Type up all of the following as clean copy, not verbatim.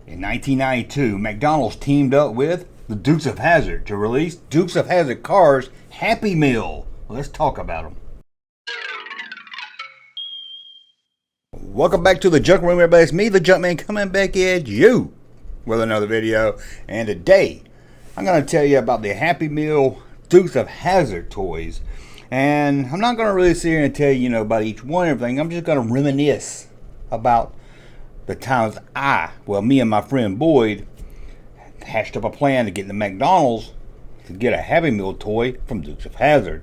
In 1992, McDonald's teamed up with the Dukes of Hazzard to release Dukes of Hazzard Cars Happy Meal. Let's talk about them. Welcome back to the Junk Room, everybody. It's me, the Junkman, coming back at you with another video. And today, I'm going to tell you about the Happy Meal Dukes of Hazzard toys. And I'm not going to really sit here and tell you, about each one and everything. I'm just going to reminisce about the times me and my friend Boyd hashed up a plan to get to McDonald's to get a Happy Meal toy from Dukes of Hazzard.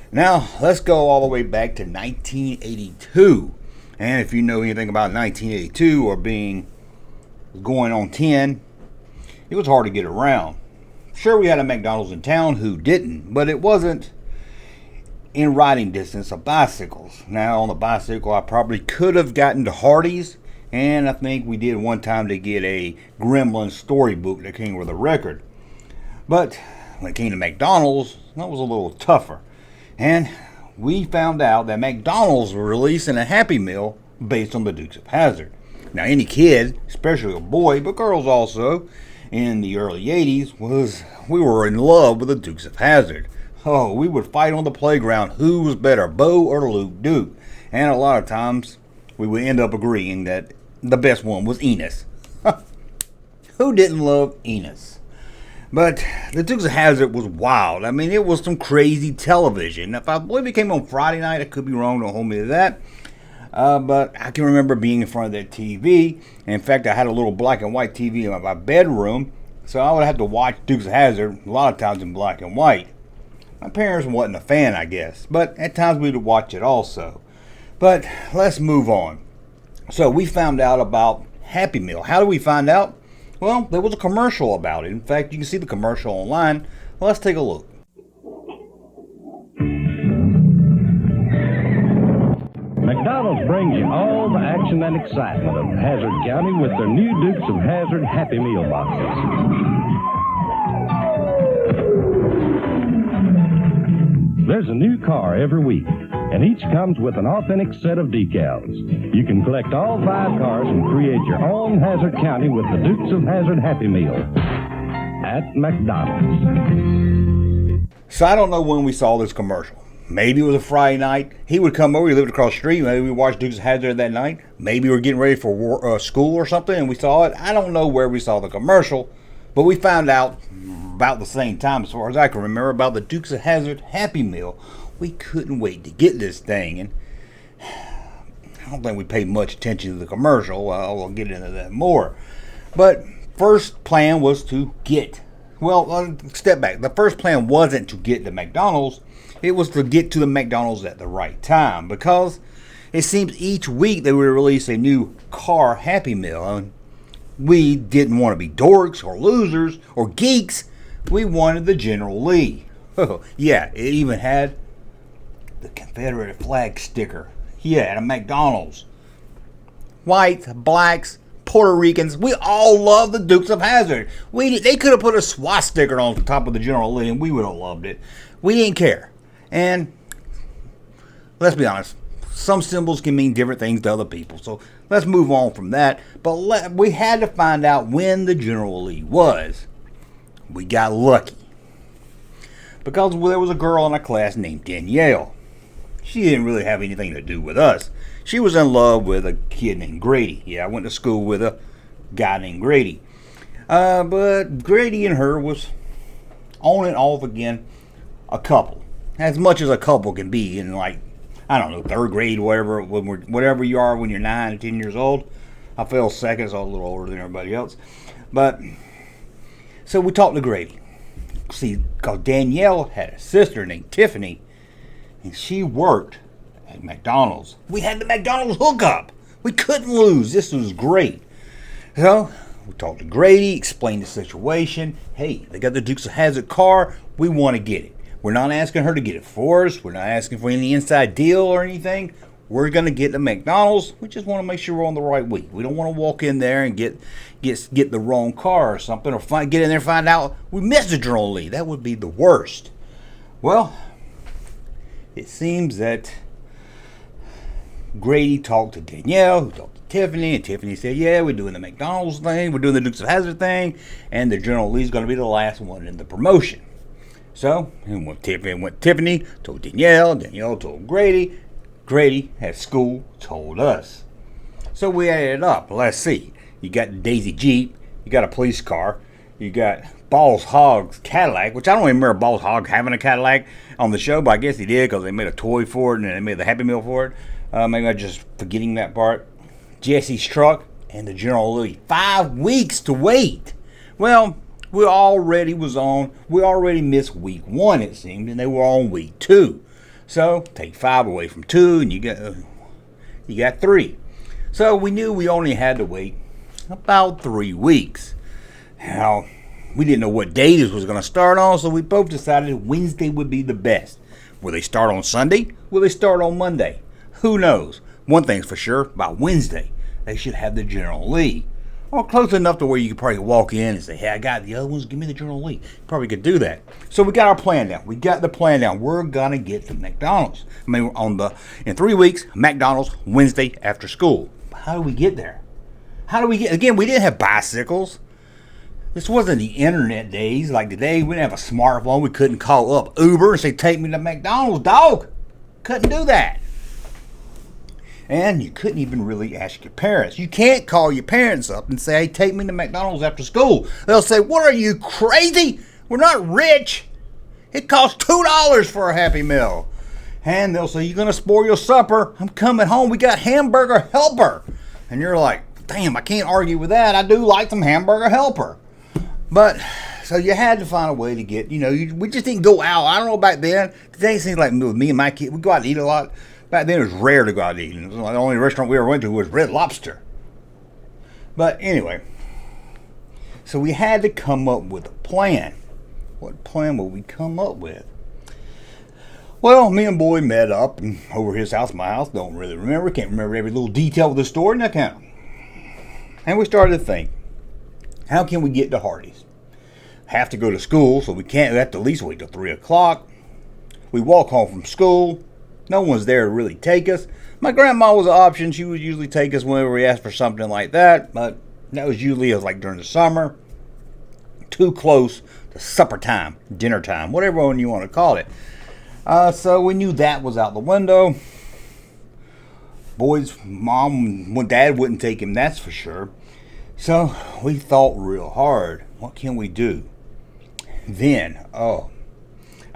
Now, let's go all the way back to 1982. And if you know anything about 1982 or going on 10, it was hard to get around. Sure, we had a McDonald's in town, who didn't, but it wasn't in riding distance of bicycles. Now, on the bicycle, I probably could have gotten to Hardee's. And I think we did one time to get a Gremlin storybook that came with a record. But when it came to McDonald's, that was a little tougher. And we found out that McDonald's were releasing a Happy Meal based on the Dukes of Hazzard. Now, any kid, especially a boy, but girls also, in the early 80s, we were in love with the Dukes of Hazzard. Oh, we would fight on the playground who was better, Bo or Luke Duke. And a lot of times, we would end up agreeing that the best one was Enos. Who didn't love Enos? But the Dukes of Hazzard was wild. I mean, it was some crazy television. If I believe it came on Friday night, I could be wrong, don't hold me to that. But I can remember being in front of that TV. In fact, I had a little black and white TV in my bedroom, so I would have to watch Dukes of Hazzard a lot of times in black and white. My parents wasn't a fan, I guess, but at times we would watch it also. But let's move on. So we found out about Happy Meal. How did we find out? Well, there was a commercial about it. In fact, you can see the commercial online. Well, let's take a look. McDonald's brings you all the action and excitement of Hazzard County with their new Dukes of Hazzard Happy Meal boxes. There's a new car every week, and each comes with an authentic set of decals. You can collect all 5 cars and create your own Hazzard County with the Dukes of Hazzard Happy Meal at McDonald's. So I don't know when we saw this commercial. Maybe it was a Friday night. He would come over, he lived across the street. Maybe we watched Dukes of Hazzard that night. Maybe we were getting ready for school or something and we saw it. I don't know where we saw the commercial, but we found out about the same time, as far as I can remember, about the Dukes of Hazzard Happy Meal. We couldn't wait to get this thing, and I don't think we paid much attention to the commercial. I'll get into that more. But first plan was to get, step back. The first plan wasn't to get to McDonald's. It was to get to the McDonald's at the right time, because it seems each week they would release a new car Happy Meal. And we didn't want to be dorks or losers or geeks. We wanted the General Lee. Oh, yeah, it even had the Confederate flag sticker. Yeah, at a McDonald's. Whites, blacks, Puerto Ricans, we all love the Dukes of Hazzard. They could have put a swastika on the top of the General Lee and we would have loved it. We didn't care. And let's be honest, some symbols can mean different things to other people. So let's move on from that. But we had to find out when the General Lee was. We got lucky, because there was a girl in our class named Danielle. She didn't really have anything to do with us. She was in love with a kid named Grady. Yeah, I went to school with a guy named Grady. But Grady and her was on and off again, a couple. As much as a couple can be in, like, I don't know, 3rd grade, whatever you are when you're 9 or 10 years old. I fell second, so I was a little older than everybody else. But so we talked to Grady. See, because Danielle had a sister named Tiffany, and she worked at McDonald's. We had the McDonald's hookup. We couldn't lose. This was great. So we talked to Grady, explained the situation. Hey, they got the Dukes of Hazzard car. We want to get it. We're not asking her to get it for us. We're not asking for any inside deal or anything. We're going to get to McDonald's. We just want to make sure we're on the right week. We don't want to walk in there and get the wrong car or something, or get in there and find out we missed the General Lee. That would be the worst. Well, it seems that Grady talked to Danielle, who talked to Tiffany, and Tiffany said, yeah, we're doing the McDonald's thing, we're doing the Dukes of Hazzard thing, and the General Lee's going to be the last one in the promotion. So, Tiffany told Danielle told Grady, Grady at school told us. So we added it up. Let's see. You got Daisy Jeep, you got a police car, you got Boss Hogg's Cadillac, which I don't even remember Boss Hogg having a Cadillac on the show, but I guess he did because they made a toy for it and they made the Happy Meal for it. Maybe I'm just forgetting that part. Jesse's truck and the General Lee. 5 weeks to wait. Well, we already missed week 1, it seemed, and they were on week 2. So take 5 away from 2, and you got 3. So we knew we only had to wait about 3 weeks. Now, we didn't know what day this was going to start on, so we both decided Wednesday would be the best. Will they start on Sunday? Will they start on Monday? Who knows? One thing's for sure, by Wednesday, they should have the General Lee. Or close enough to where you could probably walk in and say, hey, I got the other ones, give me the General Lee. Probably could do that. So we got our plan down. We got the plan down. We're going to get to McDonald's. In 3 weeks, McDonald's, Wednesday after school. How do we get there? Again, we didn't have bicycles. This wasn't the internet days like today. We didn't have a smartphone. We couldn't call up Uber and say, take me to McDonald's, dog. Couldn't do that. And you couldn't even really ask your parents. You can't call your parents up and say, hey, take me to McDonald's after school. They'll say, what are you, crazy? We're not rich. It costs $2 for a Happy Meal. And they'll say, you're going to spoil your supper. I'm coming home. We got Hamburger Helper. And you're like, damn, I can't argue with that. I do like some Hamburger Helper. But, so you had to find a way to get, we just didn't go out. I don't know back then. Today it seems like with me and my kid, we go out and eat a lot. Back then it was rare to go out and eat. It was like the only restaurant we ever went to was Red Lobster. But anyway, so we had to come up with a plan. What plan would we come up with? Well, me and Boyd met up over his house, my house. Don't really remember. Can't remember every little detail of the story. Now count. And we started to think, how can we get to Hardee's? Have to go to school, so we have to at least wait till 3 o'clock. We walk home from school. No one's there to really take us. My grandma was an option. She would usually take us whenever we asked for something like that, but that was usually like during the summer. Too close to supper time, dinner time, whatever one you want to call it. So we knew that was out the window. Boyd's mom and dad wouldn't take him, that's for sure. So we thought real hard. What can we do? Then,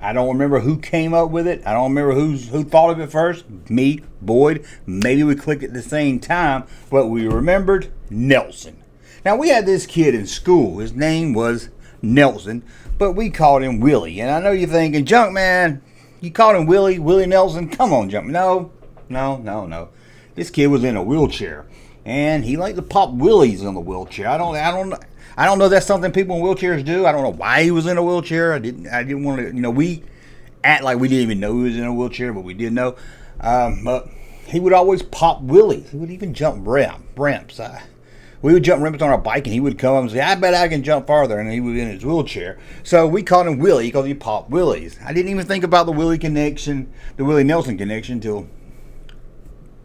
I don't remember who came up with it. I don't remember who thought of it first. Me, Boyd. Maybe we clicked at the same time, but we remembered Nelson. Now, we had this kid in school. His name was Nelson, but we called him Willie. And I know you're thinking, Junkman, you called him Willie Nelson? Come on, Junkman. No. This kid was in a wheelchair, and he liked to pop willies in the wheelchair. I don't know if that's something people in wheelchairs do. I don't know why he was in a wheelchair. I didn't want to, we act like we didn't even know he was in a wheelchair, but we did know. But he would always pop willies. He would even jump ramps. We would jump ramps on our bike, and he would come up and say, I bet I can jump farther, and he was in his wheelchair. So we called him Willie because he popped willies. I didn't even think about the Willie Nelson connection until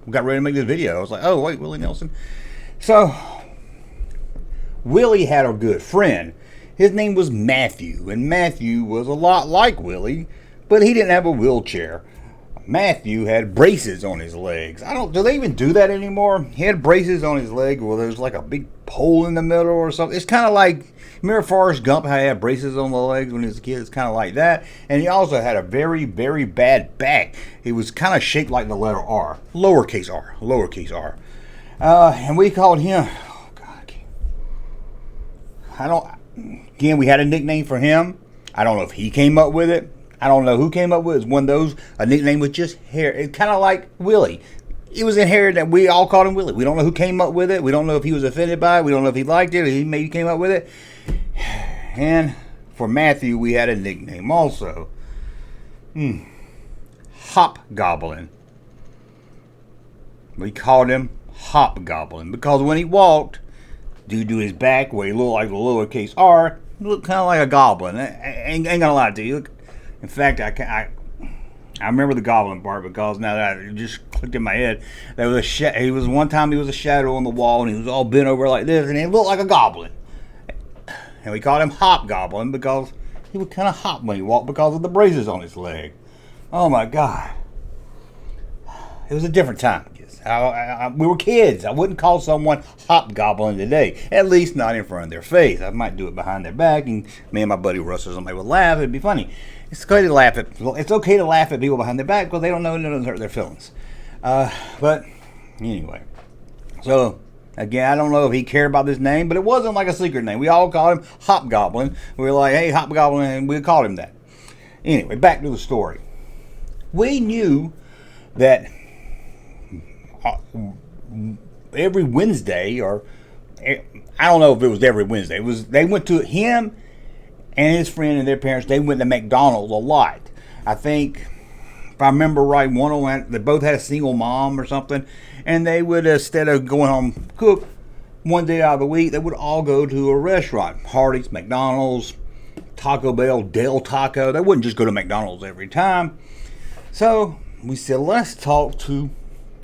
we got ready to make this video. I was like, oh, wait, Willie Nelson. So Willie had a good friend. His name was Matthew, and Matthew was a lot like Willie, but he didn't have a wheelchair. Matthew had braces on his legs. Do they even do that anymore? He had braces on his leg where there's like a big pole in the middle or something. It's kind of like, remember Forrest Gump, how he had braces on the legs when he was a kid? It's kind of like that. And he also had a very, very bad back. It was kind of shaped like the letter R, lowercase r. And we called him, again, we had a nickname for him. I don't know if he came up with it. I don't know who came up with it. It was one of those, a nickname with just hair. It's kind of like Willie. It was inherited that we all called him Willie. We don't know who came up with it. We don't know if he was offended by it. We don't know if he liked it or he maybe came up with it. And for Matthew, we had a nickname also. Hobgoblin. We called him Hobgoblin because when he walked, due to his back, where he looked like the lowercase r, he looked kind of like a goblin. I ain't gonna lie to you. In fact, I remember the goblin part because now that it just clicked in my head. There was he was one time he was a shadow on the wall and he was all bent over like this and he looked like a goblin. And we called him Hobgoblin because he would kind of hop when he walked because of the braces on his leg. Oh my God. It was a different time. We were kids. I wouldn't call someone Hobgoblin today. At least not in front of their face. I might do it behind their back, and me and my buddy Russ or somebody would laugh. It'd be funny. It's okay to laugh at people behind their back because they don't know it doesn't hurt their feelings. But anyway, so again, I don't know if he cared about this name, but it wasn't like a secret name. We all called him Hobgoblin. We were like, "Hey, Hobgoblin," and we called him that. Anyway, back to the story. We knew that every Wednesday, or I don't know if it was every Wednesday, they went to him and his friend and their parents. They went to McDonald's a lot. I think, if I remember right, one of them, they both had a single mom or something, and they would, instead of going home to cook one day out of the week, they would all go to a restaurant. Hardee's, McDonald's, Taco Bell, Del Taco. They wouldn't just go to McDonald's every time. So we said, let's talk to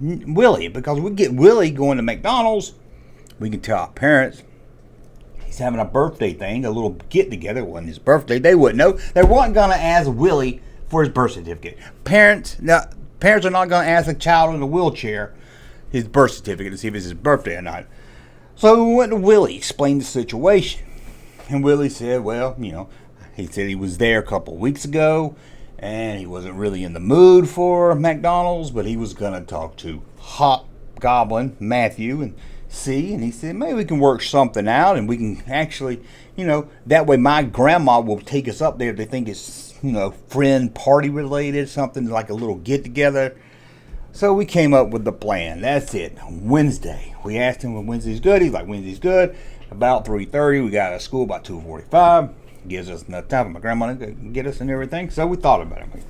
Willie, because we get Willie going to McDonald's. We can tell our parents he's having a birthday thing, a little get together. It wasn't his birthday. They wouldn't know. They weren't going to ask Willie for his birth certificate. Parents are not going to ask a child in a wheelchair his birth certificate to see if it's his birthday or not. So we went to Willie, explained the situation, and Willie said, well, he said he was there a couple of weeks ago and he wasn't really in the mood for McDonald's, but he was going to talk to Hobgoblin Matthew and see. And he said, maybe we can work something out and we can actually, that way my grandma will take us up there if they think it's, friend party related, something like a little get together. So we came up with the plan. That's it. Wednesday. We asked him when Wednesday's good. He's like, Wednesday's good. About 3:30. We got out of school about 2:45. Gives us enough time for my grandma to get us and everything. So we thought about it.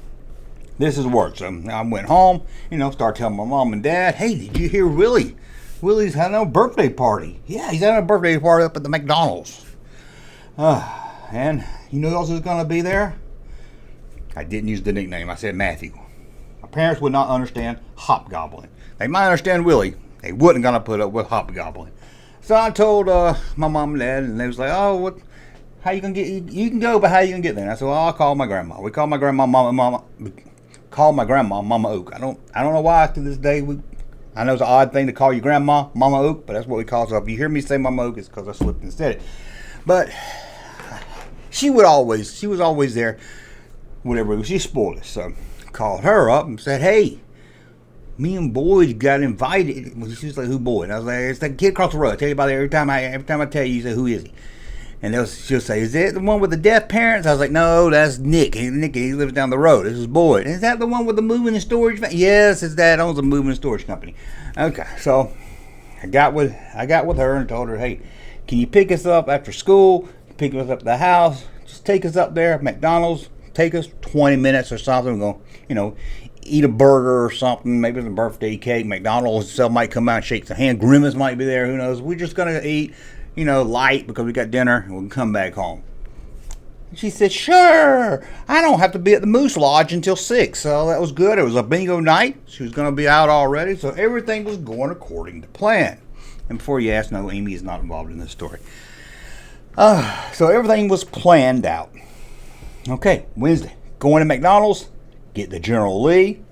This is work. So I went home, started telling my mom and dad, hey, did you hear Willie? Willie's having a birthday party. Yeah, he's having a birthday party up at the McDonald's. And you know who else is going to be there? I didn't use the nickname. I said Matthew. My parents would not understand Hobgoblin. They might understand Willie. They wouldn't going to put up with Hobgoblin. So I told my mom and dad, and they was like, oh, what? How you gonna get? You can go, but how you gonna get there? And I said, well, I'll call my grandma. We called my grandma, Mama Oak. I don't know why to this day. I know it's an odd thing to call your grandma Mama Oak, but that's what we call her. So if you hear me say Mama Oak, it's because I slipped and said it. But she was always there. Whatever, she spoiled us. So I called her up and said, hey, me and Boyd got invited. She was like, who Boyd? And I was like, it's that kid across the road. I tell you about it every time I tell you, you say, who is he? And she'll say, is that the one with the deaf parents? I was like, no, that's Nick. He lives down the road. This is Boyd. Is that the one with the moving and storage? Yes, his dad owns a moving and storage company. Okay, so I got with her and told her, hey, can you pick us up after school? Pick us up at the house. Just take us up there at McDonald's. Take us 20 minutes or something. We're going to, eat a burger or something. Maybe it's a birthday cake. McDonald's itself might come out and shake the hand. Grimace might be there. Who knows? We're just going to eat, light because we got dinner and we'll come back home. She said, sure. I don't have to be at the Moose Lodge until 6. So that was good. It was a bingo night. She was going to be out already. So everything was going according to plan. And before you ask, no, Amy is not involved in this story. So everything was planned out. Okay, Wednesday. Going to McDonald's. Get the General Lee.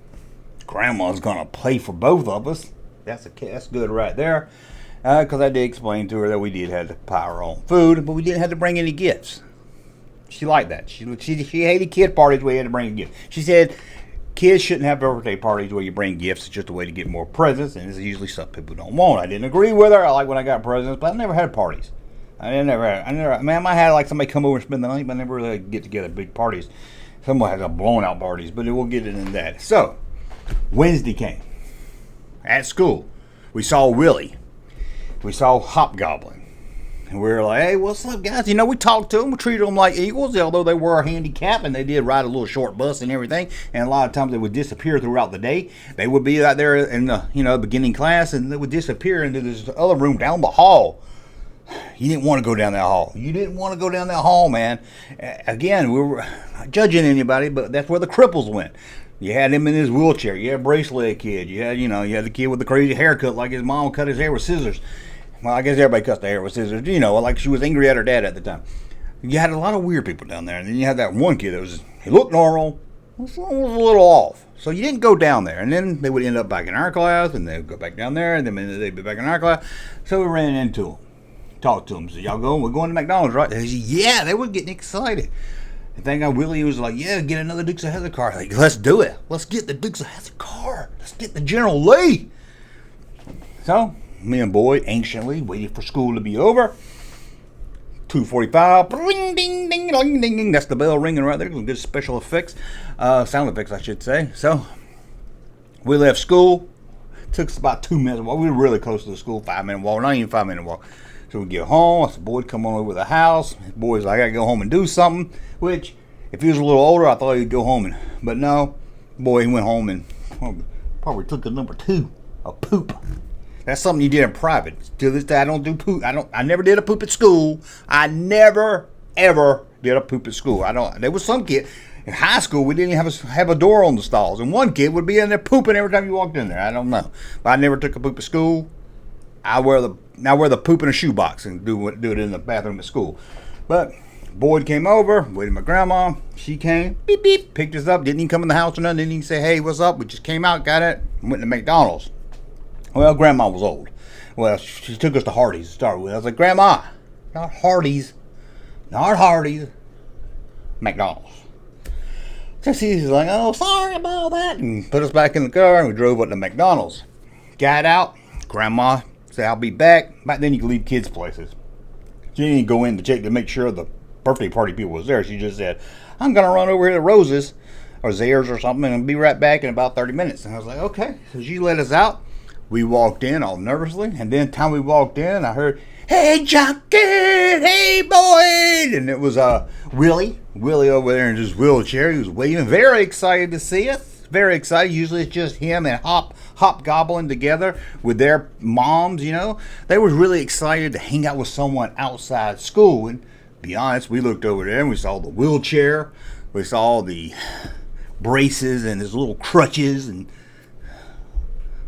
Grandma's going to pay for both of us. That's good right there. Because I did explain to her that we did have to buy our own food, but we didn't have to bring any gifts. She liked that. She hated kid parties where you had to bring a gift. She said kids shouldn't have birthday parties where you bring gifts. It's just a way to get more presents, and it's usually stuff people don't want. I didn't agree with her. I like when I got presents, but I never had parties. I might have like somebody come over and spend the night, but I never really get together big parties. Someone has a blown out parties, but we'll get into that. So Wednesday came. At school, we saw Willie. We saw Hobgoblin. And we were like, hey, what's up, guys? We talked to them. We treated them like equals, although they were handicapped and they did ride a little short bus and everything. And a lot of times they would disappear throughout the day. They would be out there in the, beginning class, and they would disappear into this other room down the hall. You didn't want to go down that hall. You didn't want to go down that hall, man. Again, we were not judging anybody, but that's where the cripples went. You had him in his wheelchair. You had a bracelet kid. You had the kid with the crazy haircut, like his mom cut his hair with scissors. Well, I guess everybody cuts their hair with scissors. Like she was angry at her dad at the time. You had a lot of weird people down there, and then you had that one kid that he looked normal, was a little off. So you didn't go down there, and then they would end up back in our class, and they'd go back down there, and then they'd be back in our class. So we ran into them, talked to them, said, "Y'all going? We're going to McDonald's, right?" They said, "Yeah." They were getting excited. And thank God Willie was like, "Yeah, get another Dukes of Hazzard car." Like, let's do it. Let's get the Dukes of Hazzard car. Let's get the General Lee. So me and Boyd anciently waited for school to be over. 2:45, ding, ding, ding, ding, ding, ding. That's the bell ringing right there. Some good special effects, sound effects, I should say. So we left school. Took us about 2 minutes walk. We were really close to the school. 5-minute walk, not even 5-minute walk. So we get home. I said, "Boyd, come on over to the house." His boy's like, "I gotta go home and do something." Which, if he was a little older, I thought he'd go home but no, boy, he went home and probably took the number 2, a poop. That's something you did in private. To this day, I don't do poop. I never did a poop at school. I never, ever did a poop at school. There was some kid in high school, we didn't even have a door on the stalls. And one kid would be in there pooping every time you walked in there. I don't know. But I never took a poop at school. I wear the poop in a shoebox and do it in the bathroom at school. But Boyd came over, waited my grandma. She came, beep, beep, picked us up. Didn't even come in the house or nothing. Didn't even say, "Hey, what's up?" We just came out, got it, and went to McDonald's. Well, Grandma was old. Well, she took us to Hardee's to start with. I was like, "Grandma, not Hardee's. McDonald's." So she's like, "Oh, sorry about that," and put us back in the car, and we drove up to McDonald's. Got out. Grandma said, "I'll be back." Back then, you could leave kids' places. She didn't go in to check to make sure the birthday party people was there. She just said, "I'm going to run over here to Rose's or Zares or something, and I'll be right back in about 30 minutes. And I was like, "Okay." So she let us out. We walked in all nervously, and then time we walked in, I heard, "Hey, Junkin! Hey, Boyd!" And it was Willie over there in his wheelchair. He was waving, very excited to see us. Very excited. Usually it's just him and Hobgoblin together with their moms, They were really excited to hang out with someone outside school. And to be honest, we looked over there and we saw the wheelchair. We saw the braces and his little crutches, and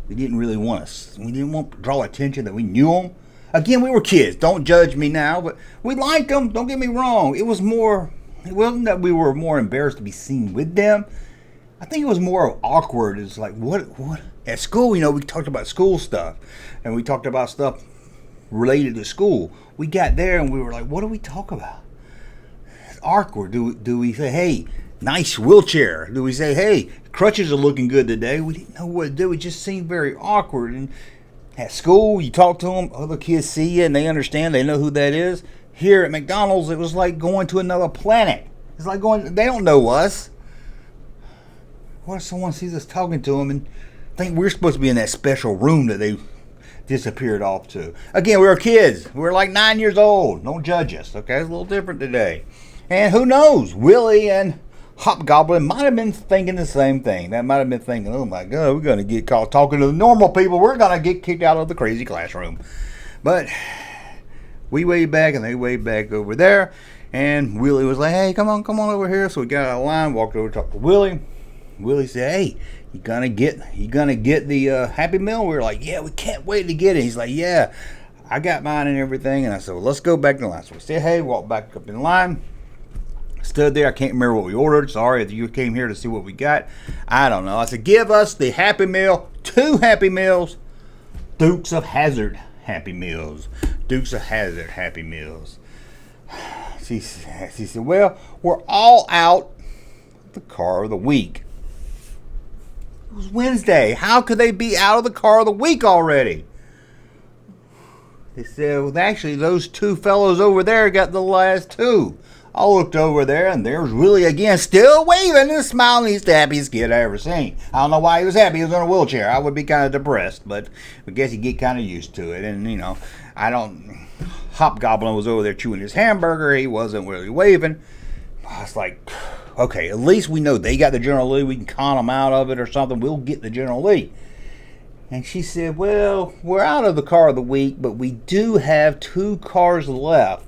we didn't want to draw attention that we knew him. Again, we were kids. Don't judge me now, but we liked them. Don't get me wrong. It wasn't that we were more embarrassed to be seen with them. I think it was more awkward. It's like, what? At school, we talked about school stuff, and we talked about stuff related to school. We got there, and we were like, what do we talk about? It's awkward. Do we say, "Hey, nice wheelchair"? Do we say, "Hey, crutches are looking good today"? We didn't know what to do. It just seemed very awkward. And at school, you talk to them, other kids see you, and they understand. They know who that is. Here at McDonald's, it was like going to another planet. It's like they don't know us. What if someone sees us talking to them and think we're supposed to be in that special room that they disappeared off to? Again, we were kids. We were like 9 years old. Don't judge us, okay? It's a little different today. And who knows? Willie and Hobgoblin might have been thinking the same thing. That might have been thinking, "Oh my God, we're going to get caught talking to the normal people. We're going to get kicked out of the crazy classroom." But we waved back and they waved back over there. And Willie was like, "Hey, come on over here." So we got out of line, walked over to talk to Willie. Willie said, "Hey, you gonna get the Happy Meal?" We were like, "Yeah, we can't wait to get it." He's like, "Yeah, I got mine and everything." And I said, "Well, let's go back in line." So we said, "Hey," walked back up in line. Stood there. I can't remember what we ordered. Sorry if you came here to see what we got. I don't know. I said, "Give us the Happy Meal, 2 Happy Meals, Dukes of Hazzard Happy Meals, Dukes of Hazzard Happy Meals." She said, "Well, we're all out the car of the week." It was Wednesday. How could they be out of the car of the week already? They said, "Well, actually, those 2 fellows over there got the last 2. I looked over there, and there's Willie again, still waving and smiling. He's the happiest kid I ever seen. I don't know why he was happy. He was in a wheelchair. I would be kind of depressed, but I guess you get kind of used to it. And, Hobgoblin was over there chewing his hamburger. He wasn't really waving. I was like, okay, at least we know they got the General Lee. We can con them out of it or something. We'll get the General Lee. And she said, "Well, we're out of the car of the week, but we do have 2 cars left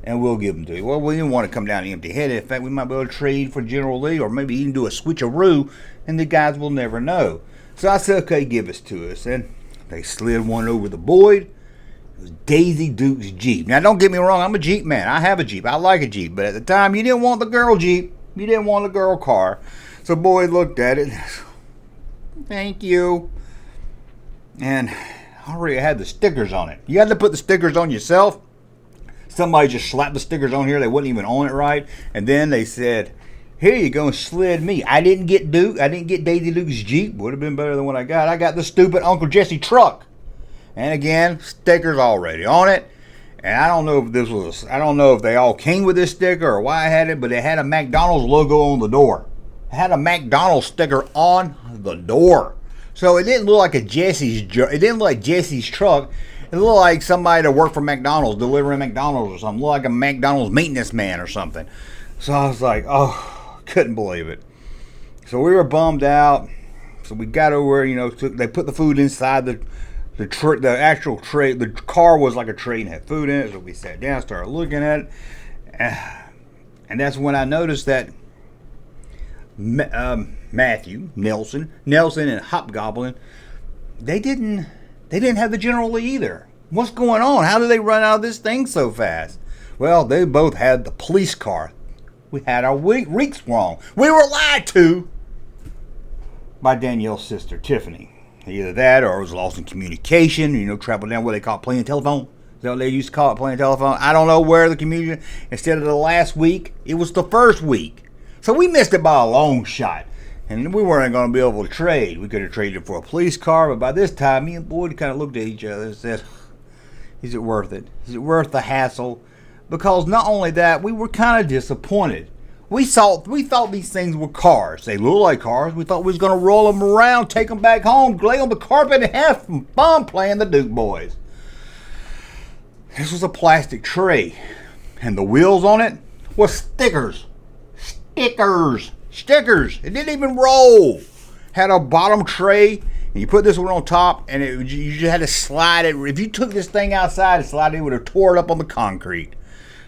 and we'll give them to you. Well, we didn't want to come down empty-headed. In fact, we might be able to trade for General Lee, or maybe even do a switcheroo, and the guys will never know. So I said, okay, give it to us. And they slid one over the Boyd. It was Daisy Duke's Jeep. Now, don't get me wrong, I'm a Jeep man. I have a Jeep. I like a Jeep. But at the time, you didn't want the girl Jeep. You didn't want the girl car. So Boyd looked at it. Thank you. And I already had the stickers on it. You had to put the stickers on yourself. Somebody just slapped the stickers on here. They wouldn't even own it right. And then they said, here you go, and slid me. I didn't get Duke. I didn't get Daisy Duke's Jeep. Would have been better than what I got. I got the stupid Uncle Jesse truck. And again, stickers already on it. And I don't know if I don't know if they all came with this sticker or why I had it, but it had a McDonald's logo on the door. It had a McDonald's sticker on the door. So it didn't look like it didn't look like Jesse's truck. It looked like somebody that worked for McDonald's, delivering McDonald's or something. It looked like a McDonald's maintenance man or something. So I was like, oh, couldn't believe it. So we were bummed out. So we got over, they put the food inside the actual tray. The car was like a tray and had food in it. So we sat down, started looking at it. And that's when I noticed that Matthew, Nelson and Hobgoblin, they didn't have the General Lee either. What's going on? How did they run out of this thing so fast? Well, they both had the police car. We had our weeks wrong. We were lied to by Danielle's sister, Tiffany. Either that or it was lost in communication, traveled down what they call playing telephone. Is that what they used to call it, playing telephone? I don't know where the communication, instead of the last week, it was the first week. So we missed it by a long shot. And we weren't going to be able to trade. We could have traded for a police car, but by this time, me and Boyd kind of looked at each other and said, is it worth it? Is it worth the hassle? Because not only that, we were kind of disappointed. We thought these things were cars. They looked like cars. We thought we was going to roll them around, take them back home, lay on the carpet, and have some fun playing the Duke Boys. This was a plastic tray, and the wheels on it were stickers. Stickers. It didn't even roll. Had a bottom tray, and you put this one on top, and you just had to slide it. If you took this thing outside and slide it, it would have tore it up on the concrete.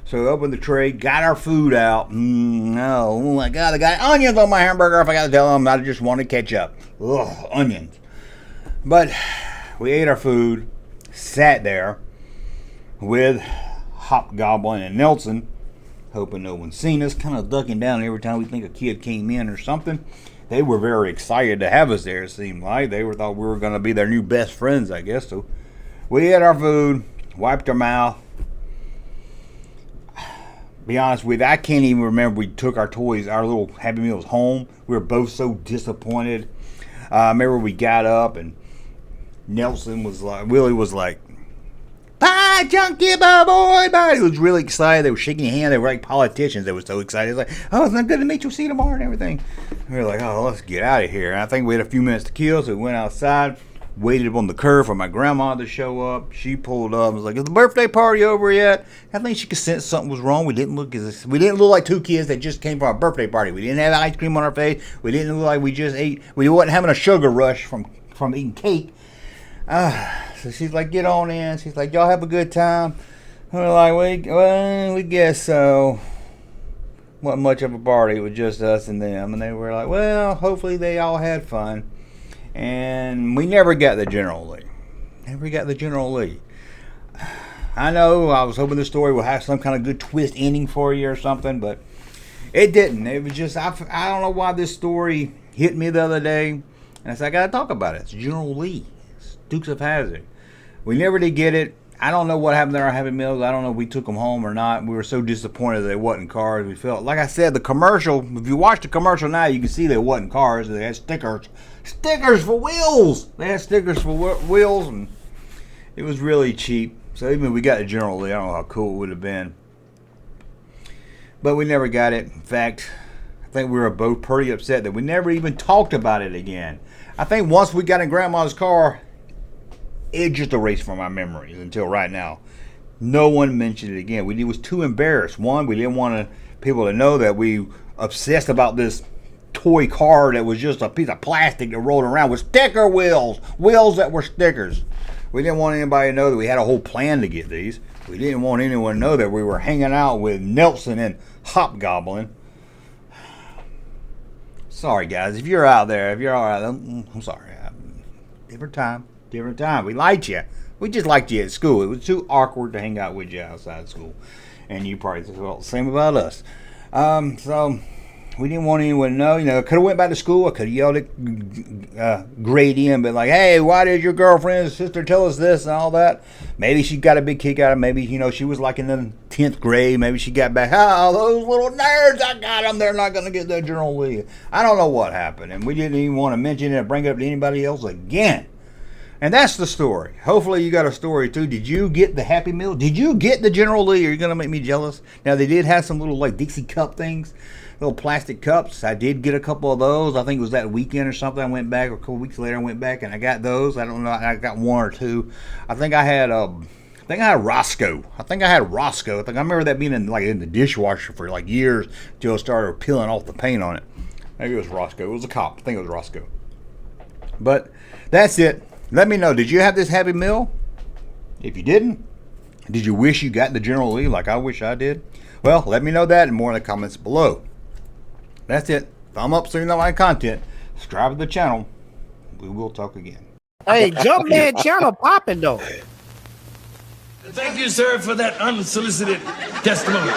So we opened the tray, got our food out. Oh my God, I got onions on my hamburger. If I got to tell them, I just wanted ketchup. Ugh, onions. But we ate our food, sat there with Hobgoblin and Nelson, hoping no one seen us, kind of ducking down every time we think a kid came in or something. They were very excited to have us there, it seemed like. They thought we were going to be their new best friends, I guess. So we ate our food, wiped our mouth. Be honest with you, I can't even remember we took our toys, our little Happy Meals home. We were both so disappointed. I remember we got up and Willie was like, bye, Junkie, bye, boy, bye. He was really excited. They were shaking hands. They were like politicians. They were so excited. It was like, oh, it's not good to meet you. See you tomorrow and everything. We were like, oh, let's get out of here. And I think we had a few minutes to kill, so we went outside, waited on the curb for my grandma to show up. She pulled up and was like, is the birthday party over yet? I think she could sense something was wrong. We didn't look like two kids that just came from a birthday party. We didn't have ice cream on our face. We didn't look like we just ate. We wasn't having a sugar rush from eating cake. So she's like, get on in. She's like, y'all have a good time. We're like, we guess so. Wasn't much of a party. It was just us and them. And they were like, well, hopefully they all had fun. And we never got the General Lee. I know I was hoping the story would have some kind of good twist ending for you or something, but it didn't. It was just, I don't know why this story hit me the other day. And I said, I got to talk about it. It's General Lee. It's Dukes of Hazzard. We never did get it. I don't know what happened to our Happy Meals. I don't know if we took them home or not. We were so disappointed that they wasn't cars. We felt, like I said, the commercial, if you watch the commercial now, you can see they wasn't cars. They had stickers for wheels. They had stickers for wheels, and it was really cheap. So even if we got the General Lee, I don't know how cool it would have been. But we never got it. In fact, I think we were both pretty upset that we never even talked about it again. I think once we got in Grandma's car, it just erased from my memories until right now. No one mentioned it again. We was too embarrassed. One, we didn't want people to know that we obsessed about this toy car that was just a piece of plastic that rolled around with wheels that were stickers. We didn't want anybody to know that we had a whole plan to get these. We didn't want anyone to know that we were hanging out with Nelson and Hobgoblin. Sorry, guys. If you're out there, I'm sorry. Different time. We liked you. We just liked you at school. It was too awkward to hang out with you outside school. And you probably felt the same about us. So we didn't want anyone to know. You know, I could have went back to school. I could have yelled at Grady and been like, hey, why did your girlfriend and sister tell us this and all that? Maybe she got a big kick out of it. Maybe, you know, she was like in the 10th grade. Maybe she got back, oh, those little nerds, I got them. They're not going to get that General Lee. I don't know what happened. And we didn't even want to mention it or bring it up to anybody else again. And that's the story. Hopefully you got a story too. Did you get the Happy Meal? Did you get the General Lee? Are you going to make me jealous? Now, they did have some little like Dixie cup things. Little plastic cups. I did get a couple of those. I think it was that weekend or something. I went back, or a couple weeks later I went back and I got those. I don't know. I got one or two. I think I had Roscoe. I remember that being in the dishwasher for like years until it started peeling off the paint on it. Maybe it was Roscoe. It was a cop. I think it was Roscoe. But that's it. Let me know. Did you have this Happy Meal? If you didn't, did you wish you got the General Lee like I wish I did? Well, let me know that and more in the comments below. That's it. Thumb up so you know my content. Subscribe to the channel. We will talk again. Hey, Junkman channel popping though. Thank you, sir, for that unsolicited testimony.